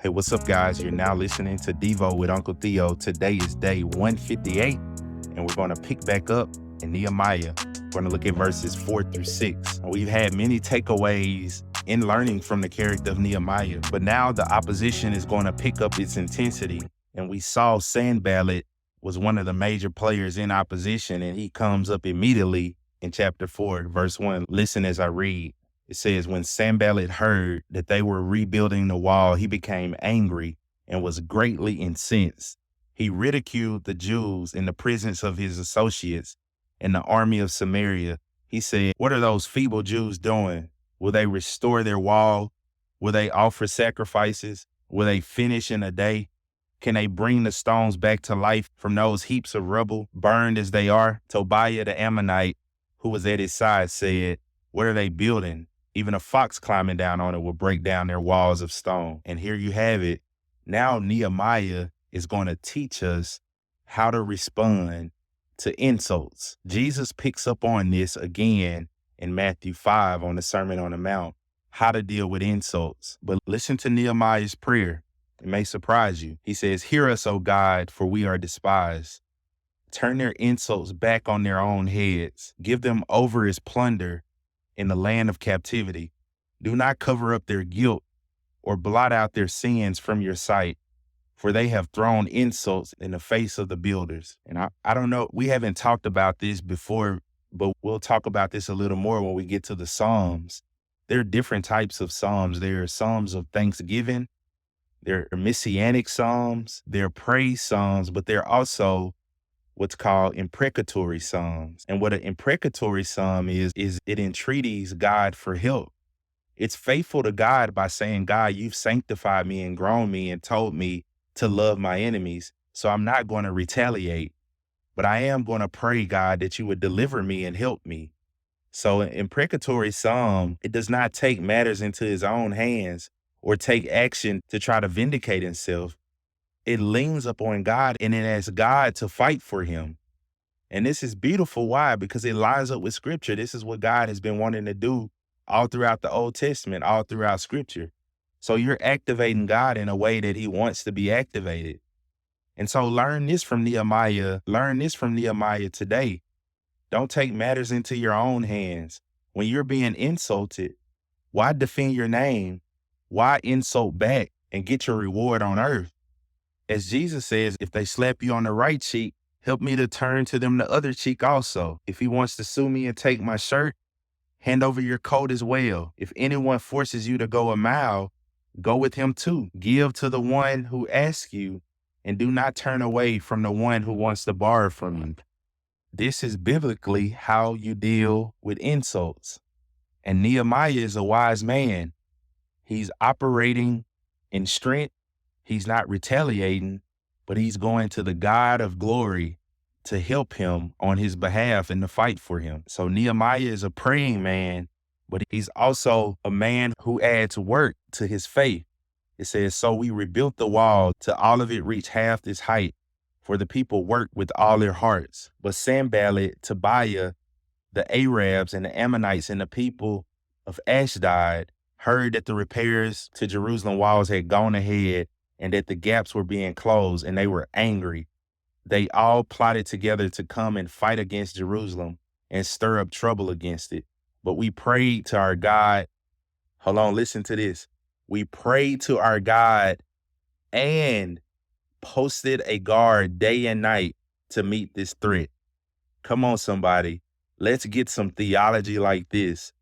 Hey, what's up, guys? You're now listening to Devo with Uncle Theo. Today is day 158, and we're going to pick back up in Nehemiah. We're going to look at verses 4 through 6. We've had many takeaways in learning from the character of Nehemiah, but now the opposition is going to pick up its intensity. And we saw Sanballat was one of the major players in opposition, and he comes up immediately in chapter 4, verse 1. Listen as I read. It says, when Sanballat heard that they were rebuilding the wall, he became angry and was greatly incensed. He ridiculed the Jews in the presence of his associates and the army of Samaria. He said, what are those feeble Jews doing? Will they restore their wall? Will they offer sacrifices? Will they finish in a day? Can they bring the stones back to life from those heaps of rubble, burned as they are? Tobiah the Ammonite, who was at his side, said, what are they building? Even a fox climbing down on it will break down their walls of stone. And here you have it. Now Nehemiah is going to teach us how to respond to insults. Jesus picks up on this again in Matthew 5 on the Sermon on the Mount, how to deal with insults. But listen to Nehemiah's prayer. It may surprise you. He says, hear us, O God, for we are despised. Turn their insults back on their own heads. Give them over as plunder in the land of captivity. Do not cover up their guilt or blot out their sins from your sight, for they have thrown insults in the face of the builders. And I don't know, we haven't talked about this before, but we'll talk about this a little more when we get to the Psalms. There are different types of Psalms. There are Psalms of thanksgiving, there are Messianic Psalms, there are praise Psalms, but there are also what's called imprecatory psalms. And what an imprecatory psalm is it entreaties God for help. It's faithful to God by saying, God, you've sanctified me and grown me and told me to love my enemies. So I'm not going to retaliate, but I am going to pray, God, that you would deliver me and help me. So an imprecatory psalm, it does not take matters into his own hands or take action to try to vindicate himself. It leans upon God and it asks God to fight for him. And this is beautiful. Why? Because it lines up with scripture. This is what God has been wanting to do all throughout the Old Testament, all throughout scripture. So you're activating God in a way that he wants to be activated. And so learn this from Nehemiah. Learn this from Nehemiah today. Don't take matters into your own hands. When you're being insulted, why defend your name? Why insult back and get your reward on earth? As Jesus says, if they slap you on the right cheek, help me to turn to them the other cheek also. If he wants to sue me and take my shirt, hand over your coat as well. If anyone forces you to go a mile, go with him too. Give to the one who asks you, and do not turn away from the one who wants to borrow from you. This is biblically how you deal with insults. And Nehemiah is a wise man. He's operating in strength. He's not retaliating, but he's going to the God of glory to help him on his behalf and to fight for him. So Nehemiah is a praying man, but he's also a man who adds work to his faith. It says, so we rebuilt the wall till all of it reached half its height, for the people worked with all their hearts. But Sanballat, Tobiah, the Arabs and the Ammonites and the people of Ashdod heard that the repairs to Jerusalem walls had gone ahead and that the gaps were being closed, and they were angry. They all plotted together to come and fight against Jerusalem and stir up trouble against it. But we prayed to our God. Hold on, listen to this. We prayed to our God and posted a guard day and night to meet this threat. Come on, somebody. Let's get some theology like this.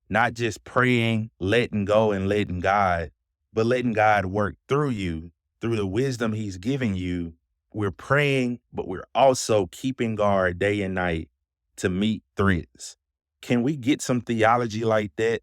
Not just praying, letting go and letting God, but letting God work through you, through the wisdom he's giving you. We're praying, but we're also keeping guard day and night to meet threats. Can we get some theology like that?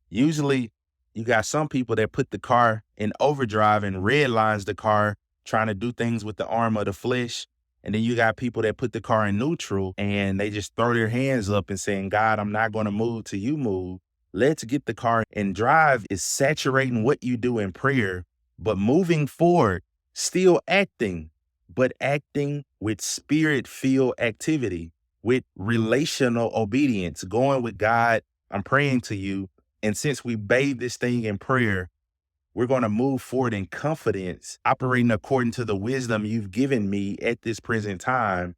Usually, you got some people that put the car in overdrive and red lines the car, trying to do things with the arm of the flesh. And then you got people that put the car in neutral and they just throw their hands up and saying, God, I'm not going to move till you move. Let's get the car and drive is saturating what you do in prayer, but moving forward, still acting, but acting with spirit-filled activity, with relational obedience, going with God. I'm praying to you. And since we bathe this thing in prayer, We're going to move forward in confidence, operating according to the wisdom you've given me at this present time.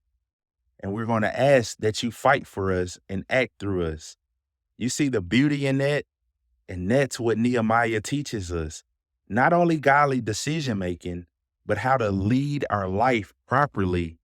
And we're going to ask that you fight for us and act through us. You see the beauty in that? And that's what Nehemiah teaches us. Not only godly decision making, but how to lead our life properly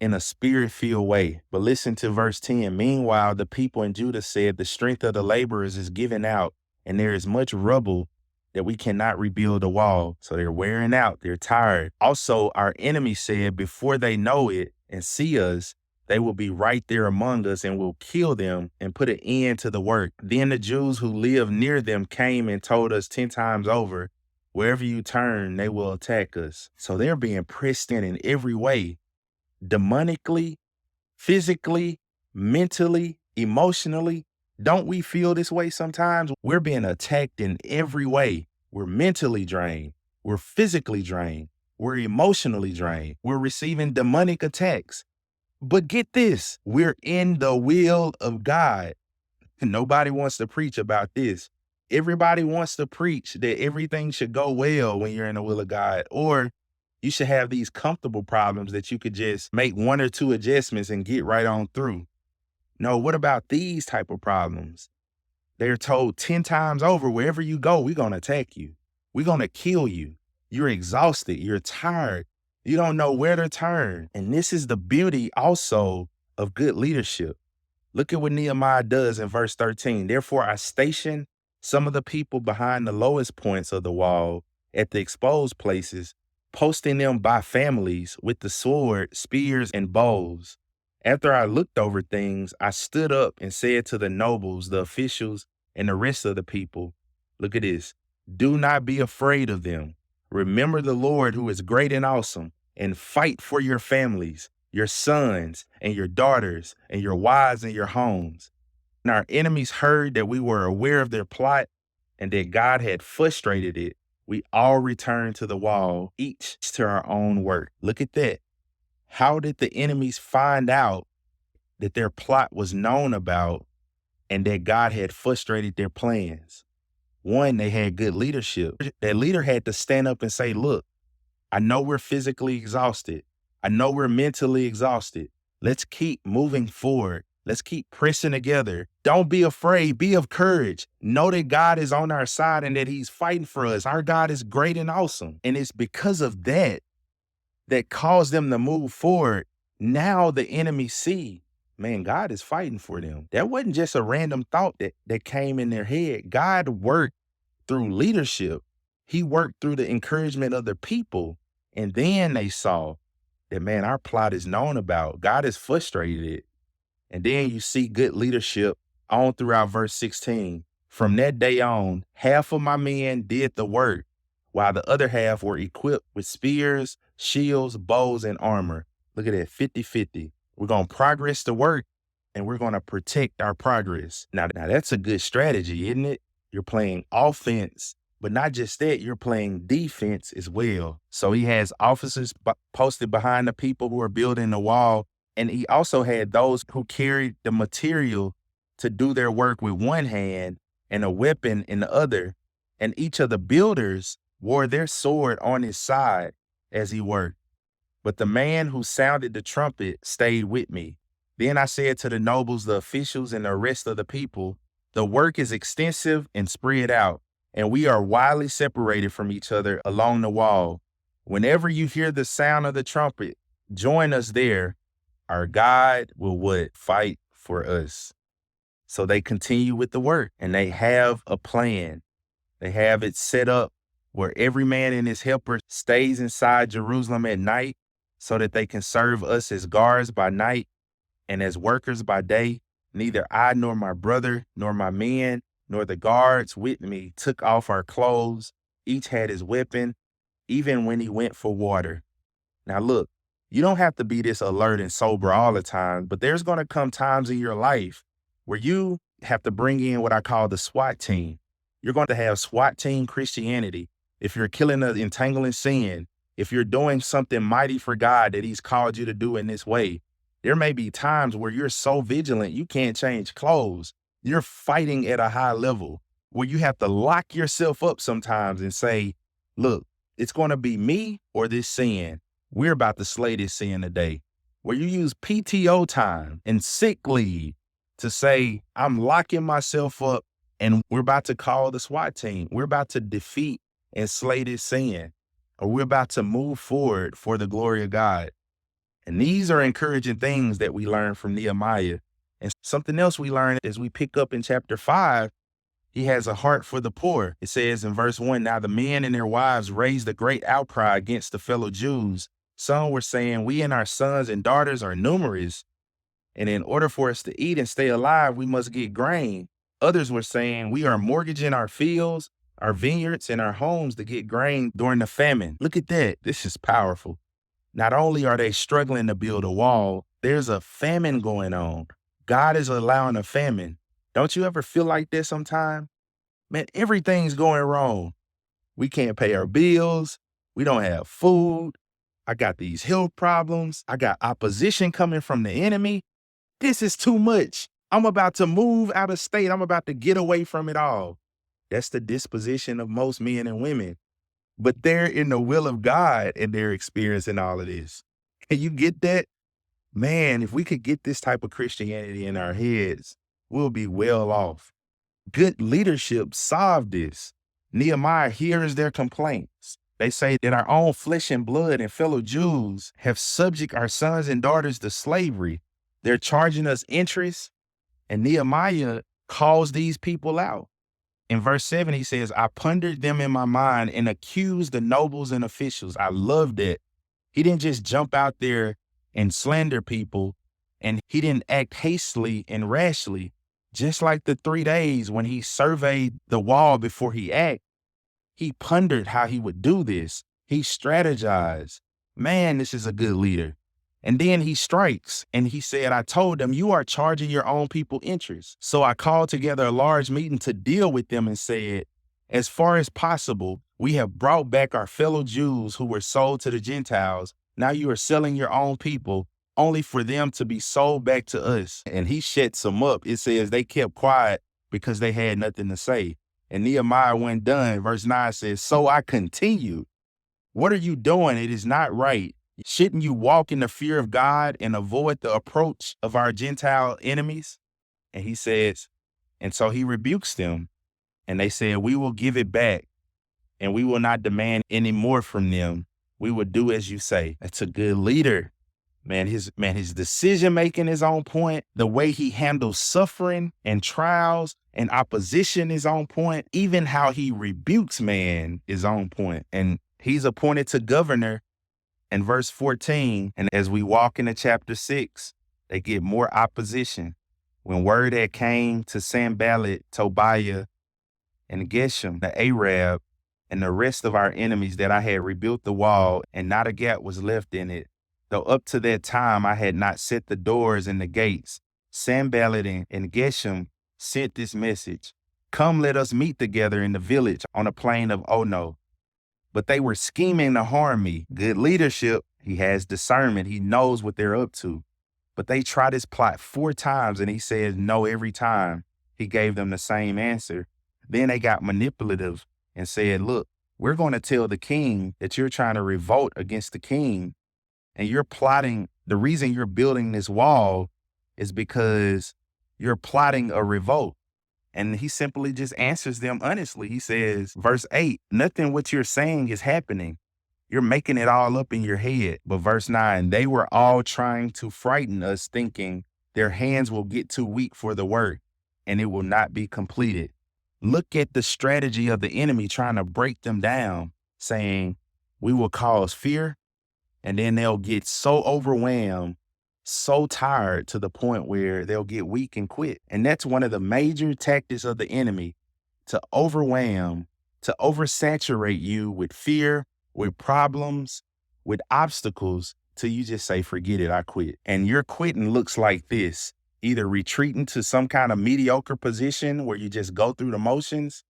in a spirit-filled way. But listen to verse 10. Meanwhile, the people in Judah said, the strength of the laborers is given out, and there is much rubble that we cannot rebuild the wall. So they're wearing out, they're tired. Also, our enemy said, before they know it and see us, they will be right there among us and will kill them and put an end to the work. Then the Jews who lived near them came and told us 10 times over, wherever you turn, they will attack us. So they're being pressed in every way, demonically, physically, mentally, emotionally. Don't we feel this way sometimes? We're being attacked in every way. We're mentally drained. We're physically drained. We're emotionally drained. We're receiving demonic attacks. But get this, we're in the will of God. Nobody wants to preach about this. Everybody wants to preach that everything should go well when you're in the will of God, or you should have these comfortable problems that you could just make 1 or 2 adjustments and get right on through. No, what about these type of problems? They're told 10 times over, wherever you go, we're going to attack you. We're going to kill you. You're exhausted. You're tired. You don't know where to turn. And this is the beauty also of good leadership. Look at what Nehemiah does in verse 13. Therefore, I stationed some of the people behind the lowest points of the wall at the exposed places, posting them by families with the sword, spears, and bows. After I looked over things, I stood up and said to the nobles, the officials, and the rest of the people, look at this, do not be afraid of them. Remember the Lord who is great and awesome, and fight for your families, your sons and your daughters, and your wives and your homes. And our enemies heard that we were aware of their plot and that God had frustrated it. We all returned to the wall, each to our own work. Look at that. How did the enemies find out that their plot was known about and that God had frustrated their plans? One, they had good leadership. That leader had to stand up and say, look, I know we're physically exhausted. I know we're mentally exhausted. Let's keep moving forward. Let's keep pressing together. Don't be afraid. Be of courage. Know that God is on our side and that he's fighting for us. Our God is great and awesome. And it's because of that caused them to move forward. Now the enemy see, man, God is fighting for them. That wasn't just a random thought that came in their head. God worked through leadership. He worked through the encouragement of the people. And then they saw that, man, our plot is known about. God has frustrated it. And then you see good leadership on throughout verse 16. From that day on, half of my men did the work, while the other half were equipped with spears, shields, bows, and armor. Look at that, 50-50. We're going to progress the work, and we're going to protect our progress. Now that's a good strategy, isn't it? You're playing offense, but not just that, you're playing defense as well. So he has officers posted behind the people who are building the wall, and he also had those who carried the material to do their work with one hand and a weapon in the other. And each of the builders wore their sword on his side as he worked. But the man who sounded the trumpet stayed with me. Then I said to the nobles, the officials, and the rest of the people, the work is extensive and spread out, and we are widely separated from each other along the wall. Whenever you hear the sound of the trumpet, join us there. Our God will what? Fight for us. So they continue with the work, and they have a plan. They have it set up where every man and his helper stays inside Jerusalem at night so that they can serve us as guards by night and as workers by day. Neither I nor my brother nor my men nor the guards with me took off our clothes. Each had his weapon, even when he went for water. Now look, you don't have to be this alert and sober all the time, but there's going to come times in your life where you have to bring in what I call the SWAT team. You're going to have SWAT team Christianity. If you're killing the entangling sin, if you're doing something mighty for God that he's called you to do in this way, there may be times where you're so vigilant you can't change clothes. You're fighting at a high level. where you have to lock yourself up sometimes and say, look, it's going to be me or this sin. We're about to slay this sin today. Where you use PTO time and sick leave to say, I'm locking myself up and we're about to call the SWAT team. We're about to defeat and slay this sin, or we're about to move forward for the glory of God. And these are encouraging things that we learn from Nehemiah. And something else we learn as we pick up in chapter 5, he has a heart for the poor. It says in verse 1, now the men and their wives raised a great outcry against the fellow Jews. Some were saying, we and our sons and daughters are numerous, and in order for us to eat and stay alive, we must get grain. Others were saying, we are mortgaging our fields, our vineyards, and our homes to get grain during the famine. Look at that. This is powerful. Not only are they struggling to build a wall, there's a famine going on. God is allowing a famine. Don't you ever feel like that sometime? Man, everything's going wrong. We can't pay our bills. We don't have food. I got these health problems. I got opposition coming from the enemy. This is too much. I'm about to move out of state. I'm about to get away from it all. That's the disposition of most men and women. But they're in the will of God and they're experiencing all of this. Can you get that? Man, if we could get this type of Christianity in our heads, we'll be well off. Good leadership solved this. Nehemiah hears their complaints. They say that our own flesh and blood and fellow Jews have subject our sons and daughters to slavery. They're charging us interest, and Nehemiah calls these people out. In verse 7, he says, I pondered them in my mind and accused the nobles and officials. I love that. He didn't just jump out there and slander people, and he didn't act hastily and rashly. Just like the 3 days when he surveyed the wall before he acted, he pondered how he would do this. He strategized. Man, this is a good leader. And then he strikes and he said, I told them, you are charging your own people interests. So I called together a large meeting to deal with them and said, as far as possible, we have brought back our fellow Jews who were sold to the Gentiles. Now you are selling your own people only for them to be sold back to us. And he shuts them up. It says they kept quiet because they had nothing to say. And Nehemiah went done. Verse 9 says, so I continued. What are you doing? It is not right. Shouldn't you walk in the fear of God and avoid the approach of our Gentile enemies? And he says, and so he rebukes them. And they said, we will give it back and we will not demand any more from them. We will do as you say. That's a good leader. His decision-making is on point. The way he handles suffering and trials and opposition is on point. Even how he rebukes man is on point. And he's appointed to governor in verse 14. And as we walk into chapter 6, they get more opposition. When word had came to Sanballat, Tobiah, and Geshem, the Arab, and the rest of our enemies that I had rebuilt the wall and not a gap was left in it, though up to that time I had not set the doors and the gates, Sanballat and Geshem sent this message, come, let us meet together in the village on the plain of Ono. But they were scheming to harm me. Good leadership. He has discernment. He knows what they're up to. But they tried his plot 4 times and he said no every time. He gave them the same answer. Then they got manipulative and said, look, we're going to tell the king that you're trying to revolt against the king. And you're plotting, the reason you're building this wall is because you're plotting a revolt. And he simply just answers them honestly. He says, verse 8, nothing what you're saying is happening. You're making it all up in your head. But verse 9, they were all trying to frighten us, thinking their hands will get too weak for the work and it will not be completed. Look at the strategy of the enemy trying to break them down, saying, we will cause fear. And then they'll get so overwhelmed, so tired to the point where they'll get weak and quit. And that's one of the major tactics of the enemy, to overwhelm, to oversaturate you with fear, with problems, with obstacles, till you just say, forget it, I quit. And your quitting looks like this, either retreating to some kind of mediocre position where you just go through the motions,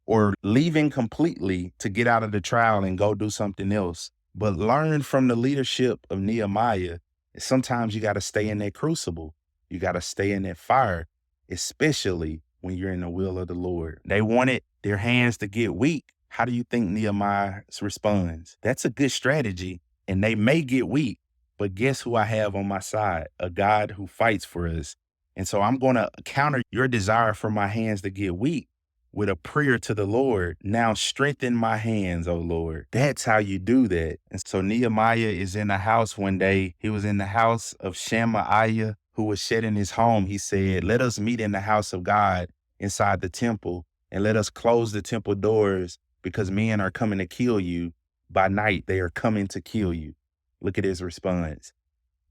or leaving completely to get out of the trial and go do something else. But learn from the leadership of Nehemiah. Sometimes you got to stay in that crucible. You got to stay in that fire, especially when when you're in the will of the Lord. They wanted their hands to get weak. How do you think Nehemiah responds? That's a good strategy, and they may get weak, but guess who I have on my side? A God who fights for us. And so I'm going to counter your desire for my hands to get weak with a prayer to the Lord. Now strengthen my hands, O Lord. That's how you do that. And so Nehemiah is in the house one day. He was in the house of Shemaiah, who was shedding his home. He said, let us meet in the house of God inside the temple, and let us close the temple doors, because men are coming to kill you. By night, they are coming to kill you. Look at his response.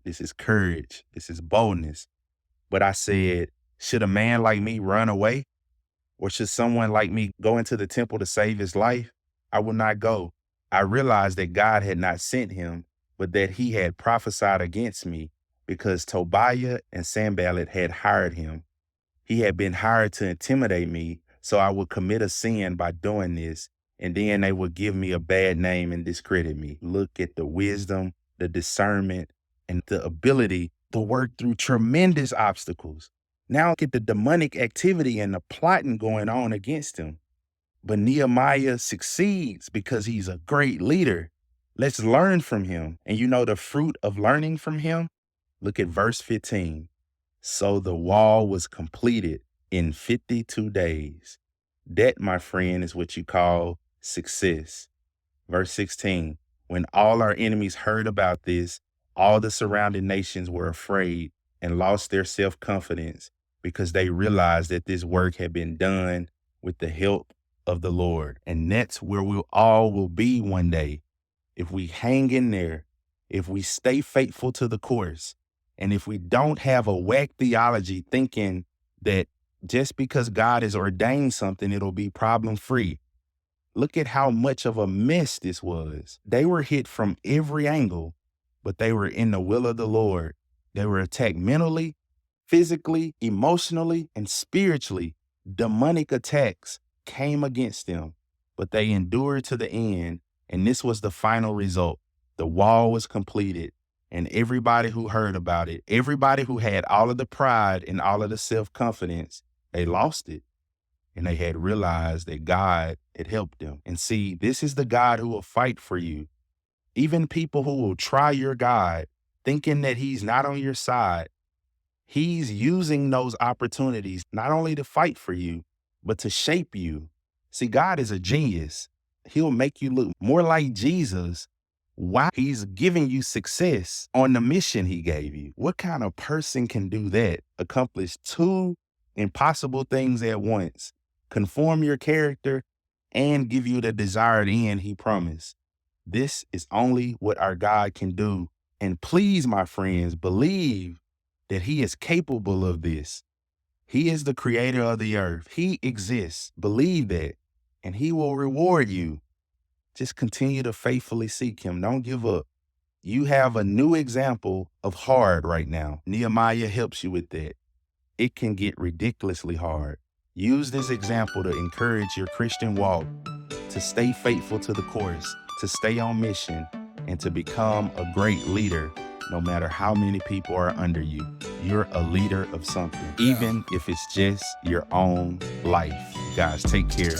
This is courage. This is boldness. But I said, should a man like me run away? Or should someone like me go into the temple to save his life? I will not go. I realized that God had not sent him, but that he had prophesied against me, because Tobiah and Sanballat had hired him. He had been hired to intimidate me, so I would commit a sin by doing this, and then they would give me a bad name and discredit me. Look at the wisdom, the discernment, and the ability to work through tremendous obstacles. Now look at the demonic activity and the plotting going on against him. But Nehemiah succeeds because he's a great leader. Let's learn from him. And you know the fruit of learning from him? Look at verse 15. So the wall was completed in 52 days. That, my friend, is what you call success. Verse 16. When all our enemies heard about this, all the surrounding nations were afraid and lost their self-confidence, because they realized that this work had been done with the help of the Lord. And that's where we all will be one day. If we hang in there, if we stay faithful to the course, and if we don't have a whack theology thinking that just because God has ordained something, it'll be problem-free. Look at how much of a mess this was. They were hit from every angle, but they were in the will of the Lord. They were attacked mentally, physically, emotionally, and spiritually. Demonic attacks came against them, but they endured to the end, and this was the final result. The wall was completed, and everybody who heard about it, everybody who had all of the pride and all of the self-confidence, they lost it. And they had realized that God had helped them. And see, this is the God who will fight for you. Even people who will try your God, thinking that he's not on your side, he's using those opportunities not only to fight for you, but to shape you. See, God is a genius. He'll make you look more like Jesus while he's giving you success on the mission he gave you. What kind of person can do that? Accomplish two impossible things at once: conform your character and give you the desired end he promised. This is only what our God can do. And please, my friends, believe that he is capable of this. He is the creator of the earth. He exists. Believe that, and he will reward you. Just continue to faithfully seek him. Don't give up. You have a new example of hard right now. Nehemiah helps you with that. It can get ridiculously hard. Use this example to encourage your Christian walk, to stay faithful to the course, to stay on mission, and to become a great leader. No matter how many people are under you, you're a leader of something, even if it's just your own life. Guys, take care.